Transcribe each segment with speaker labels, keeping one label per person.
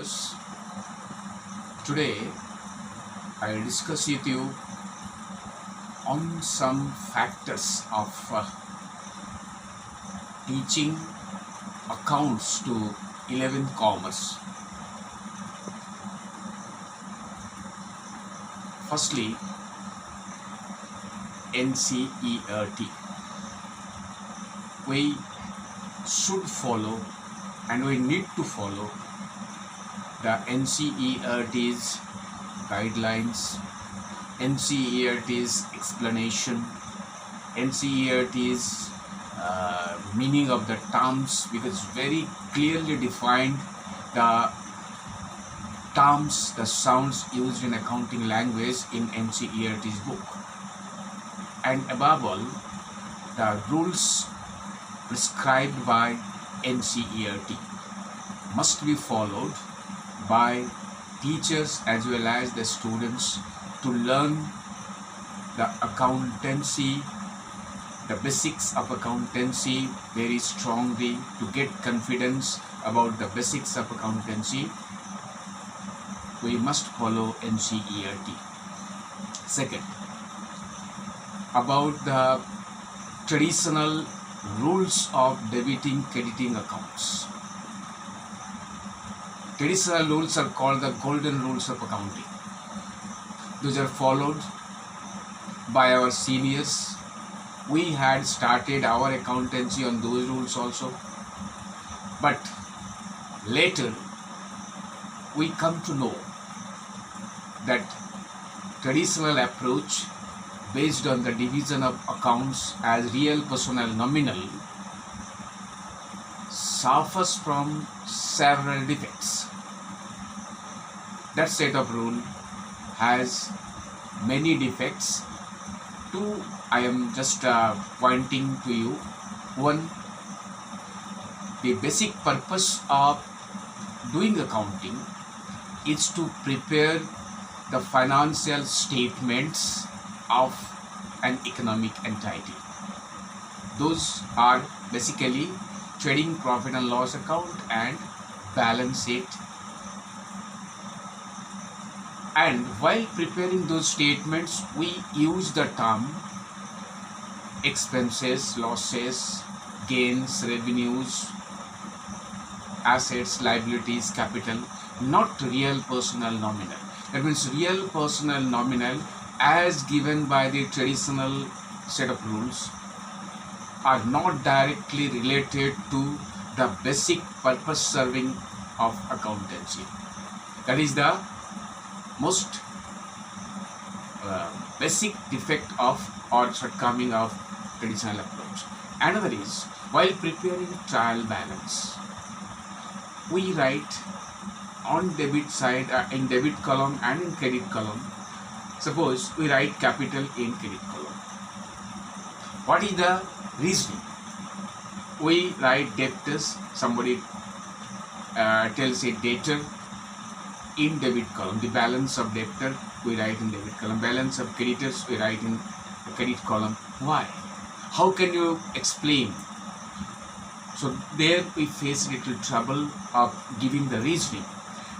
Speaker 1: viewers. Today I will discuss with you on some factors of teaching accounts to 11th commerce. Firstly, NCERT. We should follow and we need to follow the NCERT's guidelines, NCERT's explanation, NCERT's meaning of the terms, because very clearly defined the terms, the sounds used in accounting language in NCERT's book. And above all, the rules prescribed by NCERT must be followed by teachers as well as the students to learn the accountancy, the basics of accountancy very strongly, to get confidence about the basics of accountancy. We must follow NCERT. Second, about the traditional rules of debiting crediting accounts. Traditional rules are called the golden rules of accounting. Those are followed by our seniors. We had started our accountancy on those rules also, but later we come to know that traditional approach based on the division of accounts as real, personal, nominal suffers from several defects. That set of rule has many defects. Two I am just pointing to you. One, the basic purpose of doing accounting is to prepare the financial statements of an economic entity. Those are basically trading profit and loss account and balance sheet. And while preparing those statements, we use the term expenses, losses, gains, revenues, assets, liabilities, capital, not real, personal, nominal. That means real, personal, nominal as given by the traditional set of rules are not directly related to the basic purpose serving of accountancy. That is the most basic defect of or shortcoming of traditional approach. Another is, while preparing trial balance, we write on debit side in debit column and in credit column. Suppose we write capital in credit column. What is the reasoning? We write debtors, somebody tells a debtor in debit column. The balance of debtor we write in debit column. Balance of creditors we write in the credit column. Why? How can you explain? So there we face little trouble of giving the reasoning.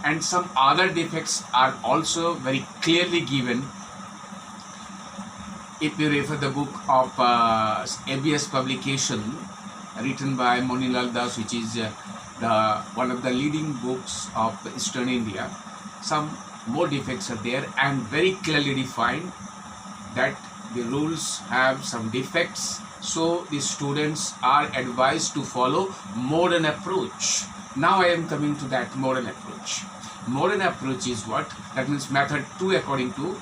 Speaker 1: And some other defects are also very clearly given. If you refer the book of ABS publication written by Monilal Das, which is one of the leading books of Eastern India, some more defects are there and very clearly defined that the rules have some defects. So the students are advised to follow modern approach. Now I am coming to that modern approach. Modern approach is what? That means method 2 according to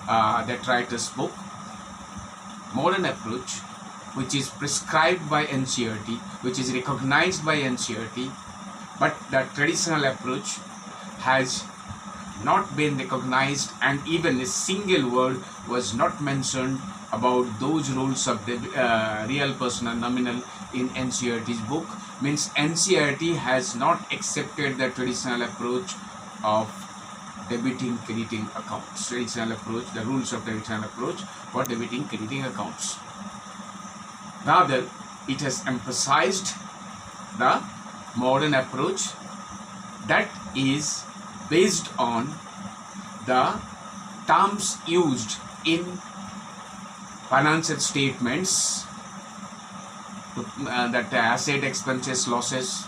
Speaker 1: that writer's book. Modern approach, which is prescribed by NCERT, which is recognized by NCERT, but the traditional approach has not been recognized, and even a single word was not mentioned about those rules of the real, personal, nominal in NCERT's book. Means NCERT has not accepted the traditional approach of debiting crediting accounts. Traditional approach, the rules of traditional approach for debiting crediting accounts. Rather, it has emphasized the modern approach, that is based on the terms used in financial statements, that asset, expenses, losses,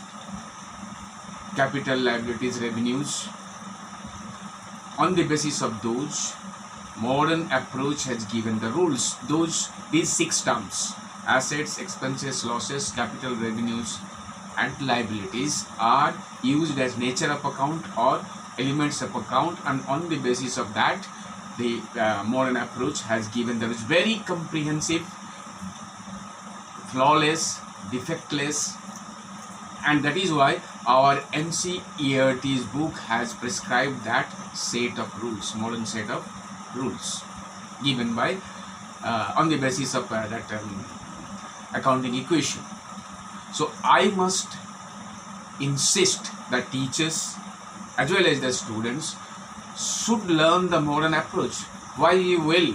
Speaker 1: capital, liabilities, revenues. On the basis of those, modern approach has given the rules. These 6 terms: assets, expenses, losses, capital, revenues and liabilities, are used as nature of account or elements of account, and on the basis of that, the modern approach has given the very comprehensive, flawless, defectless, and that is why our NCERT's book has prescribed that set of rules, modern set of rules given by on the basis of that accounting equation. So I must insist that teachers as well as the students should learn the modern approach. Why you will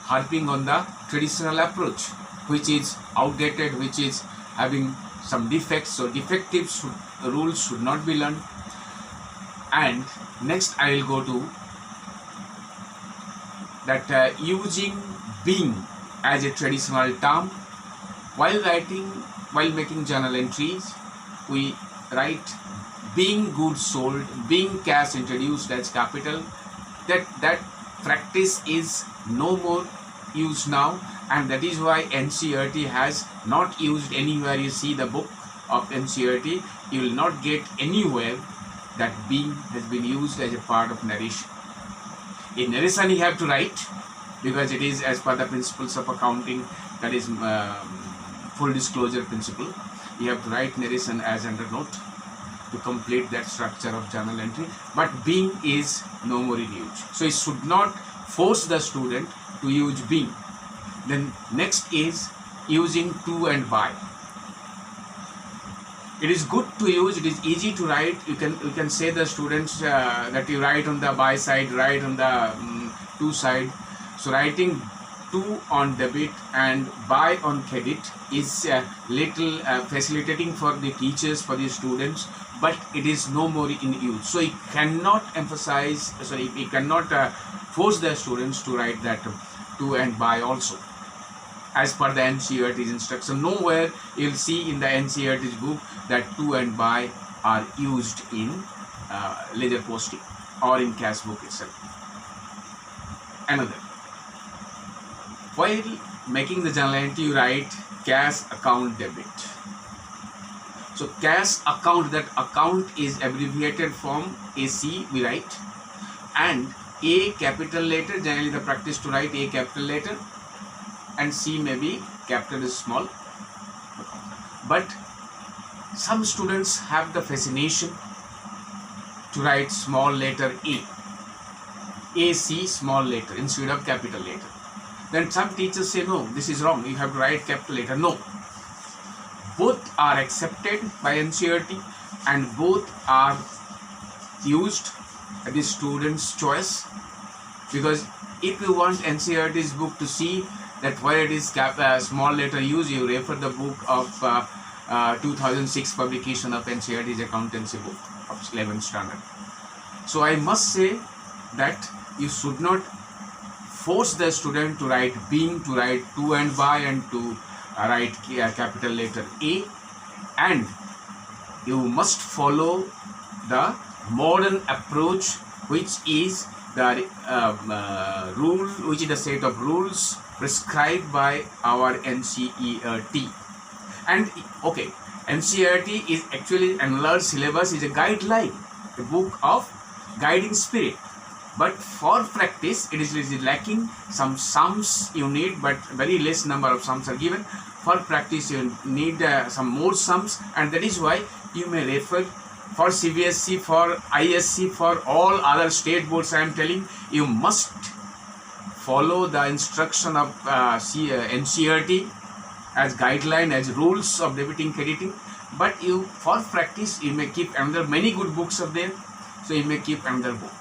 Speaker 1: harping on the traditional approach, which is outdated, which is having some defects? So defective rules should not be learned. And next I will go to that using being as a traditional term. While making journal entries, we write being goods sold, being cash introduced as capital. That practice is no more used now, and that is why NCERT has not used anywhere. You see the book of NCERT, you will not get anywhere that being has been used as a part of narration. In narration you have to write, because it is as per the principles of accounting, that is full disclosure principle. You have to write narration as under note to complete that structure of journal entry, but being is no more in use. So it should not force the student to use being. Then next is using to and by. It is good to use, it is easy to write. You can say the students that you write on the by side, write on the to side. So writing to on debit and by on credit is little facilitating for the teachers, for the students, but it is no more in use. So you cannot you cannot force the students to write that to and by also, as per the NCERT's instruction. Nowhere you will see in the NCERT's book that to and by are used in ledger posting or in cash book itself. Another, while making the journal entry, you write cash account debit. So cash account, that account is abbreviated from AC we write, and A capital letter, generally the practice to write A capital letter, and C may be capital is small. But some students have the fascination to write small letter A, AC small letter instead of capital letter. Then some teachers say, no, this is wrong, you have to write capital letter. No, both are accepted by NCERT and both are used at the student's choice. Because if you want NCERT's book to see that where it is small letter use, you refer the book of 2006 publication of NCERT's accountancy book of 11th standard. So I must say that you should not force the student to write being, to write to and by, and to write capital letter A, and you must follow the modern approach, which is the rule, which is the set of rules prescribed by our NCERT. And okay, NCERT is actually enlarged syllabus, is a guideline, a book of guiding spirit. But for practice, it is lacking. Some sums you need, but very less number of sums are given. For practice, you need some more sums, and that is why you may refer for CBSE, for ISC, for all other state boards. I am telling you must follow the instruction of NCERT as guideline, as rules of debiting, crediting. But you, for practice, you may keep another many good books of them. So you may keep another book.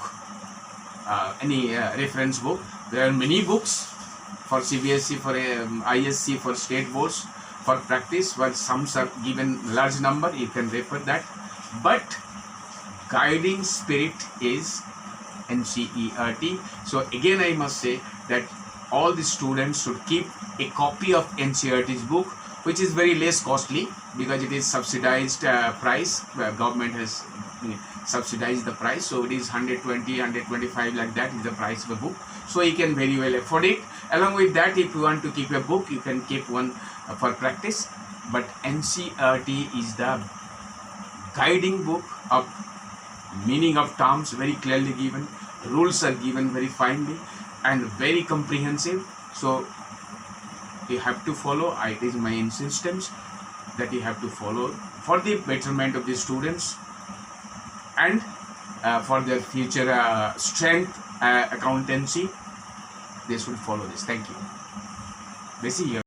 Speaker 1: Any reference book. There are many books for CBSE, for ISC, for state boards. For practice, where sums are given large number, you can refer that. But guiding spirit is NCERT. So again I must say that all the students should keep a copy of NCERT's book, which is very less costly because it is subsidized price. Government has subsidized the price, so it is 120, 125 like that is the price of a book. So you can very well afford it. Along with that, if you want to keep a book, you can keep one for practice. But NCERT is the guiding book of meaning of terms very clearly given, rules are given very finely and very comprehensive. So you have to follow. It is my insistence that you have to follow for the betterment of the students and for their future strength accountancy. They should follow this. Thank you.